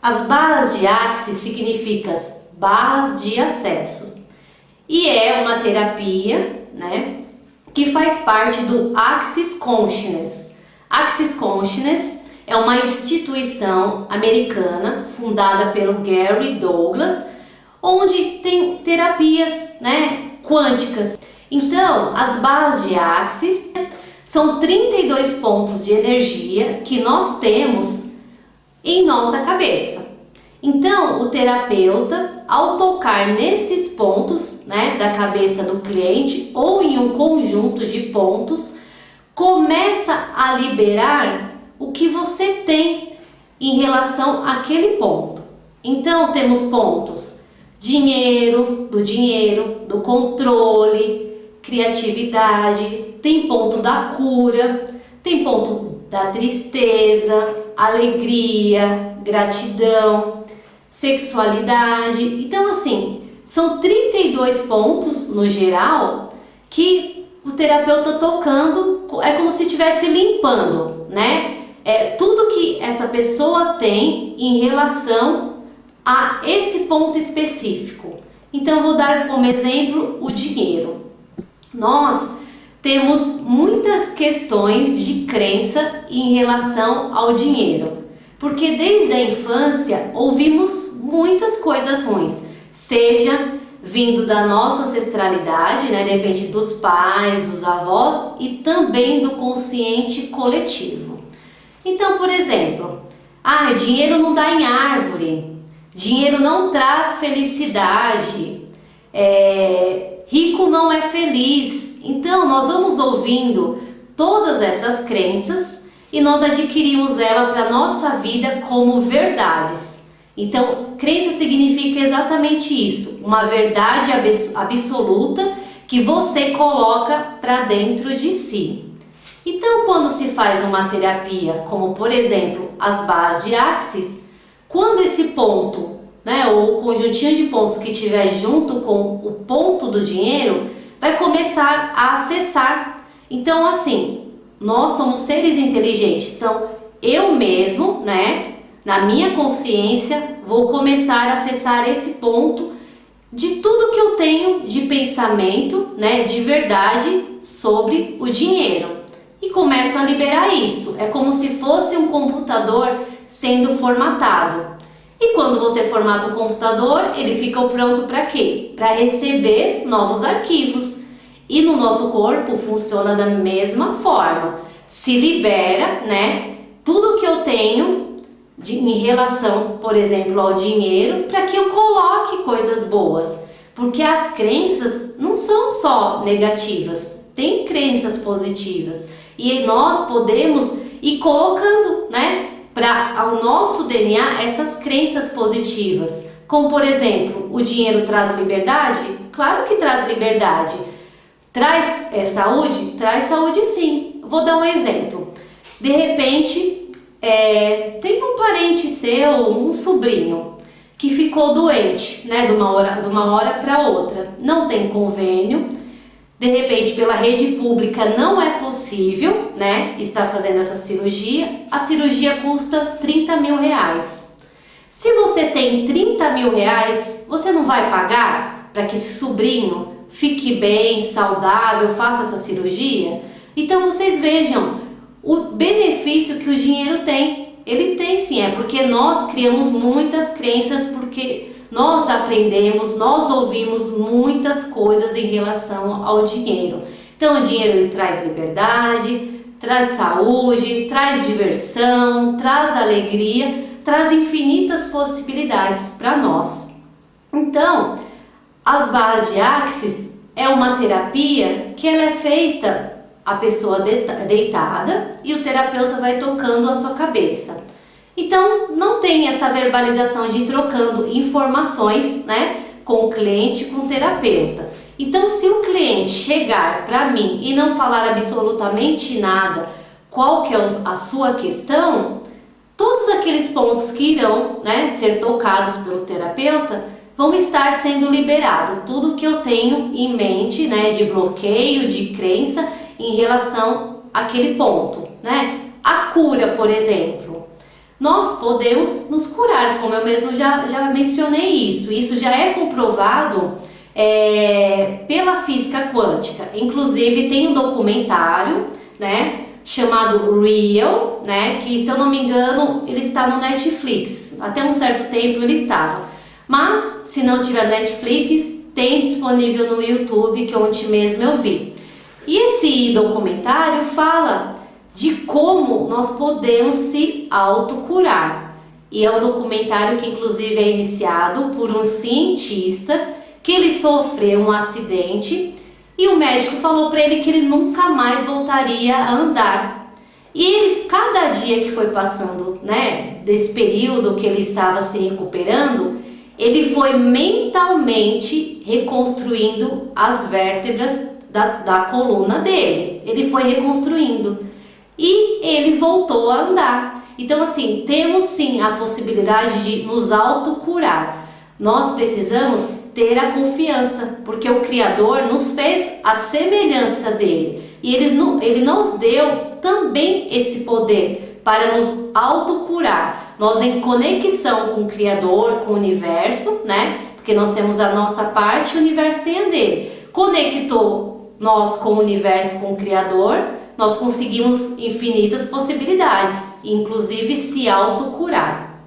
As barras de Axis significam barras de acesso e é uma terapia, né, que faz parte do Access Consciousness. Access Consciousness é uma instituição americana fundada pelo Gary Douglas, onde tem terapias, né, quânticas. Então, as barras de Axis são 32 pontos de energia que nós temos em nossa cabeça. Então, o terapeuta, ao tocar nesses pontos, né, da cabeça do cliente ou em um conjunto de pontos, começa a liberar o que você tem em relação àquele ponto. Então, temos pontos dinheiro, do controle, criatividade, tem ponto da cura, tem ponto da tristeza, alegria, gratidão, sexualidade. Então, assim, são 32 pontos no geral que o terapeuta tocando é como se estivesse limpando, né? É tudo que essa pessoa tem em relação a esse ponto específico. Então, vou dar como exemplo o dinheiro. Nós temos muitas questões de crença em relação ao dinheiro, porque desde a infância ouvimos muitas coisas ruins, seja vindo da nossa ancestralidade, né, de repente dos pais, dos avós e também do consciente coletivo. Então, por exemplo, dinheiro não dá em árvore, dinheiro não traz felicidade, rico não é feliz. Então, nós vamos ouvindo todas essas crenças e nós adquirimos ela para a nossa vida como verdades. Então, crença significa exatamente isso, uma verdade absoluta que você coloca para dentro de si. Então, quando se faz uma terapia, como por exemplo as barras de Axis, quando esse ponto, né, ou o conjuntinho de pontos que estiver junto com o ponto do dinheiro, vai começar a acessar. Então, assim, nós somos seres inteligentes. Então, eu mesmo, né, na minha consciência, vou começar a acessar esse ponto de tudo que eu tenho de pensamento, né, de verdade sobre o dinheiro. E começo a liberar isso. É como se fosse um computador sendo formatado. E quando você formata o computador, ele fica pronto para quê? Para receber novos arquivos. E no nosso corpo funciona da mesma forma. Se libera, né, tudo que eu tenho em relação, por exemplo, ao dinheiro, para que eu coloque coisas boas. Porque as crenças não são só negativas, tem crenças positivas. E nós podemos ir colocando, né, para o nosso DNA essas crenças positivas. Como, por exemplo, o dinheiro traz liberdade? Claro que traz liberdade. Traz saúde? Traz saúde sim. Vou dar um exemplo. De repente, tem um parente seu, um sobrinho, que ficou doente, né, de uma hora para outra. Não tem convênio. De repente, pela rede pública não é possível, né, estar fazendo essa cirurgia. A cirurgia custa 30 mil reais. Se você tem 30 mil reais, você não vai pagar para que esse sobrinho fique bem, saudável, faça essa cirurgia? Então, vocês vejam o benefício que o dinheiro tem. Ele tem sim, porque nós criamos muitas crenças, porque nós aprendemos, nós ouvimos muitas coisas em relação ao dinheiro. Então, o dinheiro ele traz liberdade, traz saúde, traz diversão, traz alegria, traz infinitas possibilidades para nós. Então, as barras de Axis é uma terapia que ela é feita a pessoa deitada e o terapeuta vai tocando a sua cabeça. Então, não tem essa verbalização de ir trocando informações, né, com o cliente, com o terapeuta. Então, se o cliente chegar para mim e não falar absolutamente nada, qual que é a sua questão, todos aqueles pontos que irão, né, ser tocados pelo terapeuta vão estar sendo liberados. Tudo que eu tenho em mente, né, de bloqueio, de crença em relação àquele ponto, né? A cura, por exemplo. nós podemos nos curar, como eu mesmo já mencionei isso. Isso já é comprovado pela física quântica. Inclusive tem um documentário, né, chamado Real, né, que, se eu não me engano, ele está no Netflix. Até um certo tempo ele estava. Mas se não tiver Netflix, tem disponível no YouTube, que ontem mesmo eu vi. E esse documentário fala de como nós podemos se autocurar. E é um documentário que inclusive é iniciado por um cientista que ele sofreu um acidente e o médico falou para ele que ele nunca mais voltaria a andar. E ele, cada dia que foi passando, né, desse período que ele estava se recuperando, ele foi mentalmente reconstruindo as vértebras da coluna dele. Ele foi reconstruindo e ele voltou a andar. Então, assim, temos sim a possibilidade de nos autocurar. Nós precisamos ter a confiança, porque o Criador nos fez a semelhança dele. E ele nos deu também esse poder para nos autocurar. Nós, em conexão com o Criador, com o universo, né? Porque nós temos a nossa parte, o universo tem a dele. Conectou nós com o universo, com o Criador, nós conseguimos infinitas possibilidades, inclusive se autocurar.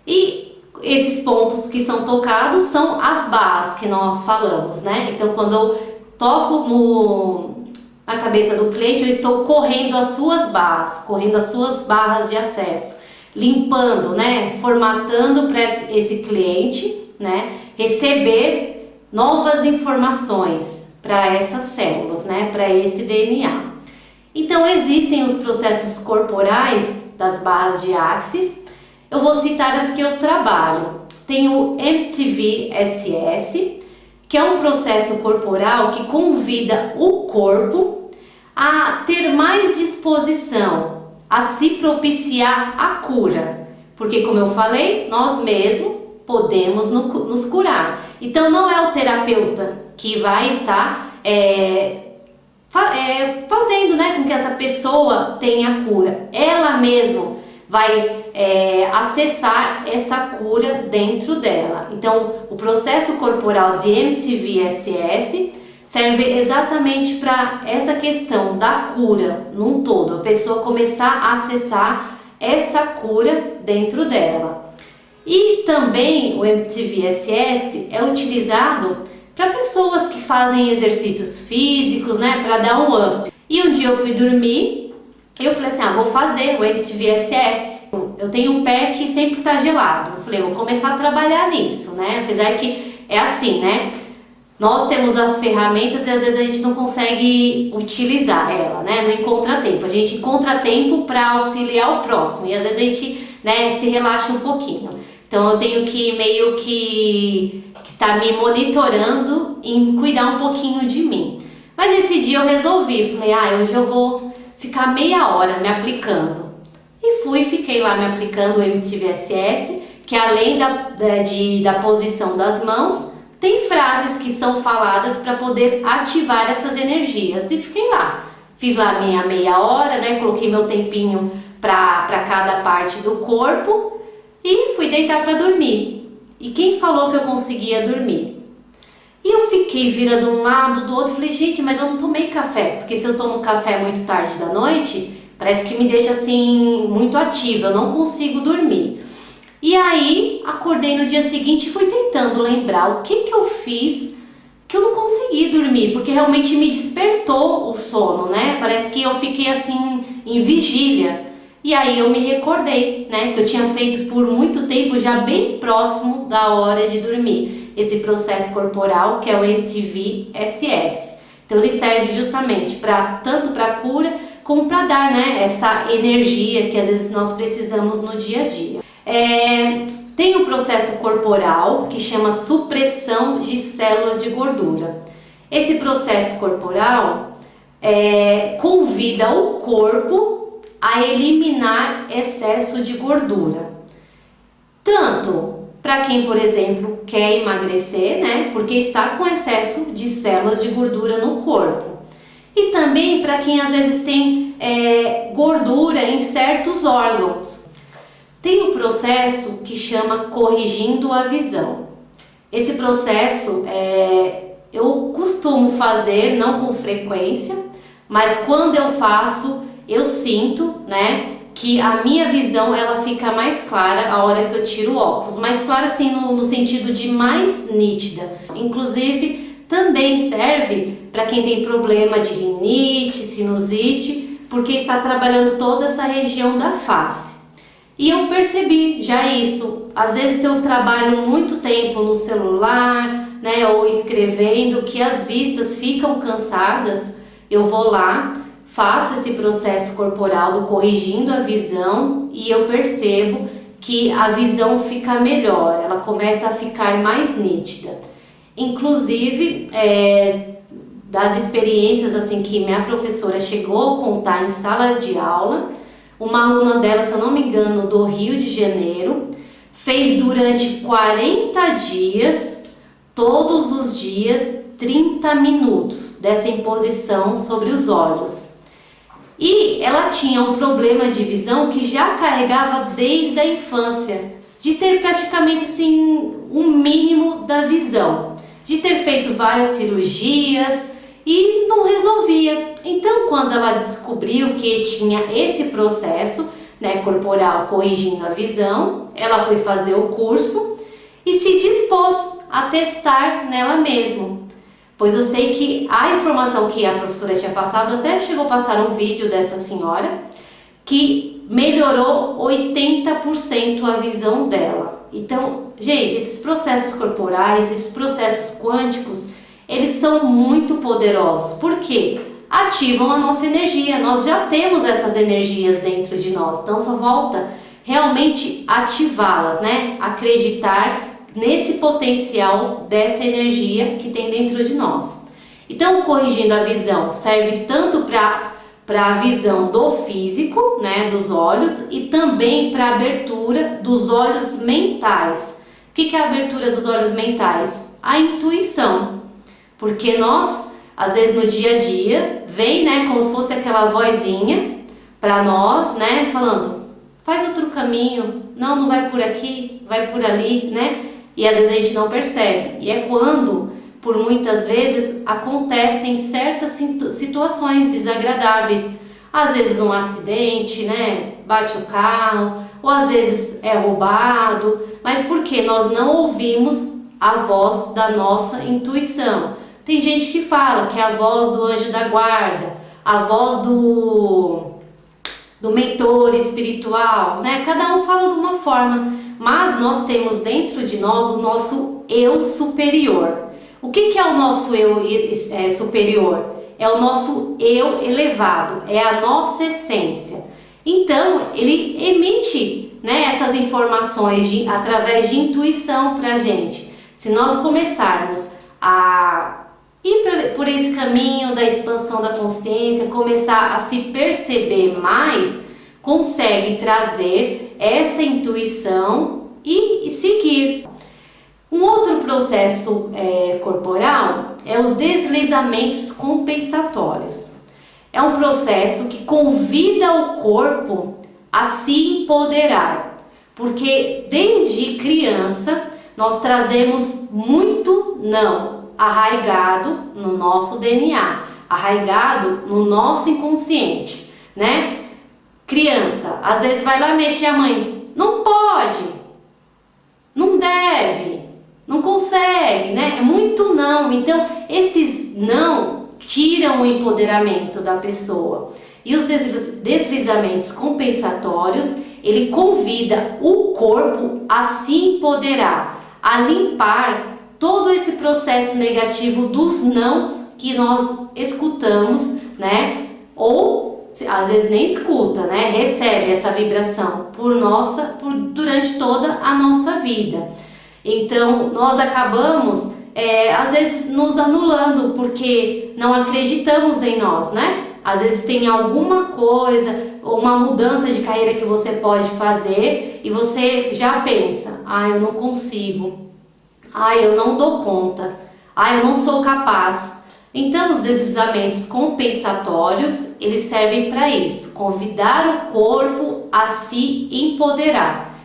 E esses pontos que são tocados são as barras que nós falamos, né? Então, quando eu toco na cabeça do cliente, eu estou correndo as suas barras de acesso, limpando, né? Formatando para esse cliente, né, receber novas informações para essas células, né, para esse DNA. Então, existem os processos corporais das barras de Axis. Eu vou citar as que eu trabalho. Tem o MTV-SS, que é um processo corporal que convida o corpo a ter mais disposição, a se propiciar a cura. Porque, como eu falei, nós mesmos podemos nos curar. Então, não é o terapeuta que vai estar fazendo, né, com que essa pessoa tenha cura. Ela mesma vai acessar essa cura dentro dela. Então, o processo corporal de MTV-SS serve exatamente para essa questão da cura num todo, a pessoa começar a acessar essa cura dentro dela. E também o MTV-SS é utilizado para pessoas que fazem exercícios físicos, né, para dar um up. E um dia eu fui dormir, eu falei assim, vou fazer o MTV-SS. Eu tenho um pé que sempre está gelado. Eu falei, vou começar a trabalhar nisso, né? Apesar que é assim, né? Nós temos as ferramentas e às vezes a gente não consegue utilizar ela, né? Não encontra tempo. A gente encontra tempo para auxiliar o próximo e às vezes a gente, né, se relaxa um pouquinho. Então eu tenho que meio que estar me monitorando em cuidar um pouquinho de mim. Mas esse dia eu resolvi, falei, hoje eu vou ficar meia hora me aplicando. E fiquei lá me aplicando o MTV-SS, que além da posição das mãos, tem frases que são faladas para poder ativar essas energias. E fiquei lá. Fiz lá minha meia hora, né? Coloquei meu tempinho para cada parte do corpo e fui deitar para dormir. E quem falou que eu conseguia dormir? E eu fiquei virando de um lado, do outro. Falei, gente, mas eu não tomei café. Porque se eu tomo café muito tarde da noite, parece que me deixa assim muito ativa. Eu não consigo dormir. E aí, acordei no dia seguinte e fui tentando lembrar o que eu fiz que eu não consegui dormir, porque realmente me despertou o sono, né? Parece que eu fiquei assim em vigília. E aí eu me recordei, né, que eu tinha feito por muito tempo, já bem próximo da hora de dormir, esse processo corporal que é o MTV-SS. Então ele serve justamente tanto para cura como para dar, né, essa energia que às vezes nós precisamos no dia a dia. Tem um processo corporal que chama supressão de células de gordura. Esse processo corporal convida o corpo a eliminar excesso de gordura. Tanto para quem, por exemplo, quer emagrecer, né, porque está com excesso de células de gordura no corpo. E também para quem às vezes tem gordura em certos órgãos. Tem o processo que chama corrigindo a visão. Esse processo eu costumo fazer, não com frequência, mas quando eu faço, eu sinto, né, que a minha visão ela fica mais clara a hora que eu tiro o óculos, mais clara assim no sentido de mais nítida. Inclusive também serve para quem tem problema de rinite, sinusite, porque está trabalhando toda essa região da face. E eu percebi já isso. Às vezes eu trabalho muito tempo no celular, né, ou escrevendo, que as vistas ficam cansadas. Eu vou lá, faço esse processo corporal do corrigindo a visão e eu percebo que a visão fica melhor, ela começa a ficar mais nítida. Inclusive, das experiências assim que minha professora chegou a contar em sala de aula, uma aluna dela, se eu não me engano, do Rio de Janeiro, fez durante 40 dias, todos os dias, 30 minutos dessa imposição sobre os olhos. E ela tinha um problema de visão que já carregava desde a infância, de ter praticamente assim um mínimo da visão, de ter feito várias cirurgias e não resolvia. Então, quando ela descobriu que tinha esse processo, né, corporal corrigindo a visão, ela foi fazer o curso e se dispôs a testar nela mesma. Pois eu sei que a informação que a professora tinha passado, até chegou a passar um vídeo dessa senhora, que melhorou 80% a visão dela. Então, gente, esses processos corporais, esses processos quânticos, eles são muito poderosos. Por quê? Ativam a nossa energia. Nós já temos essas energias dentro de nós. Então, só volta realmente ativá-las, né? Acreditar nesse potencial dessa energia que tem dentro de nós. Então, corrigindo a visão serve tanto para a visão do físico, né, dos olhos, e também para a abertura dos olhos mentais. O que é a abertura dos olhos mentais? A intuição. Porque nós, às vezes no dia a dia, vem, né, como se fosse aquela vozinha para nós, né, falando, faz outro caminho, não vai por aqui, vai por ali, né? E às vezes a gente não percebe. E é quando, por muitas vezes, acontecem certas situações desagradáveis. Às vezes um acidente, né? Bate o carro, ou às vezes é roubado. Mas porque nós não ouvimos a voz da nossa intuição. Tem gente que fala que é a voz do anjo da guarda, a voz do mentor espiritual, né? Cada um fala de uma forma, mas nós temos dentro de nós o nosso eu superior. O que é o nosso eu superior? É o nosso eu elevado, é a nossa essência. Então, ele emite, né, essas informações através de intuição para a gente. Se nós começarmos a ir por esse caminho da expansão da consciência, começar a se perceber mais, consegue trazer essa intuição e seguir. Um outro processo corporal é os deslizamentos compensatórios. É um processo que convida o corpo a se empoderar, porque desde criança nós trazemos muito não arraigado no nosso DNA, arraigado no nosso inconsciente, né? Criança, às vezes vai lá mexer a mãe, não pode, não deve, não consegue, né? É muito não. Então, esses não tiram o empoderamento da pessoa. E os deslizamentos compensatórios, ele convida o corpo a se empoderar, a limpar todo esse processo negativo dos nãos que nós escutamos, né? Ou às vezes nem escuta, né? Recebe essa vibração durante toda a nossa vida. Então nós acabamos às vezes nos anulando porque não acreditamos em nós, né? Às vezes tem alguma coisa, uma mudança de carreira que você pode fazer e você já pensa, eu não consigo. Eu não dou conta. Eu não sou capaz. Então, os deslizamentos compensatórios, eles servem para isso, convidar o corpo a se empoderar.